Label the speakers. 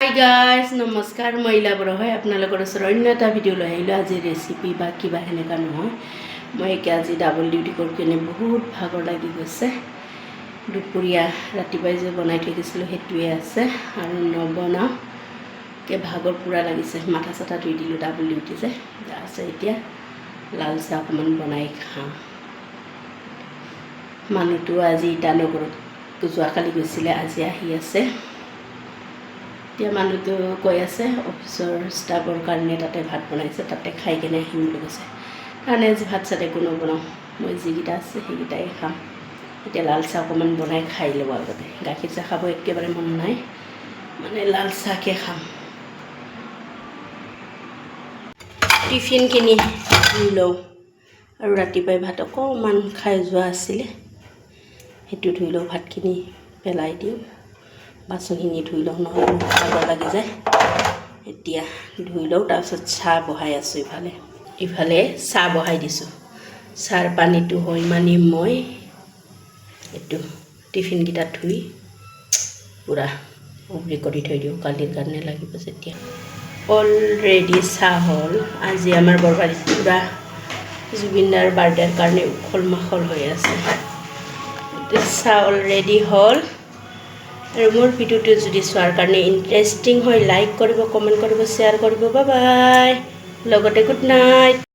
Speaker 1: Hi guys নমস্কাৰ মই ইলাবৰ হয় আপোনালোকৰ ওচৰত অন্য এটা ভিডিঅ' লৈ আহিলোঁ আজি ৰেচিপি বা কিবা সেনেকুৱা নহয় মই এতিয়া আজি ডাবল ডিউটি কৰি কিনে বহুত ভাগৰ লাগি গৈছে দুপৰীয়া ৰাতিপুৱাই যে বনাই থৈ দিছিলোঁ সেইটোৱে আছে আৰু নবনাওঁ ভাগৰ পূৰা লাগিছে মাথা চাথা ধুই দিলোঁ ডাবল ডিউটি যে আছে এতিয়া লাল চাহ অকণমান বনাই খাওঁ মানুহটো আজি ইটানগৰত যোৱাকালি গৈছিলে আজি আহি আছে এতিয়া মানুহটো কৈ আছে অফিচৰ ষ্টাফৰ কাৰণে তাতে ভাত বনাইছে তাতে খাই কিনে আহিম বুলি কৈছে কাৰণে আজি ভাত চাত একো নবনাওঁ মই যিকেইটা আছে সেইকেইটাই খাম এতিয়া লাল চাহ অকণমান বনাই খাই লওঁ আগতে গাখীৰ চাহ খাব একেবাৰে মন নাই মানে লাল চাহকে খাম টিফিনখিনি ধুই লওঁ আৰু ৰাতিপুৱাই ভাত অকণমান খাই যোৱা আছিলে সেইটো ধুই লওঁ ভাতখিনি পেলাই দিওঁ বাচনখিনি ধুই লওঁ নহ'লে ভাগৰ লাগি যায় এতিয়া ধুই লওঁ তাৰপিছত চাহ বহাই আছোঁ ইফালে চাহ বহাই দিছোঁ চাহৰ পানীটো হৈ মানে মই এইটো টিফিনকেইটা ধুই পূৰা উবৰি কৰি থৈ দিওঁ কালিৰ কাৰণে লাগিব যেতিয়া অলৰেডি চাহ হ'ল আজি আমাৰ বৰবাৰীত পূৰা জুবিনদাৰ বাৰ্থডেৰ কাৰণে উখল মাখল হৈ আছে চাহ অলৰেডি হ'ল আৰু মোৰ ভিডিঅ'টো যদি চোৱাৰ কাৰণে ইণ্টাৰেষ্টিং হয় লাইক কৰিব কমেণ্ট কৰিব শ্বেয়াৰ কৰিব বাই বাই লগতে গুড নাইট।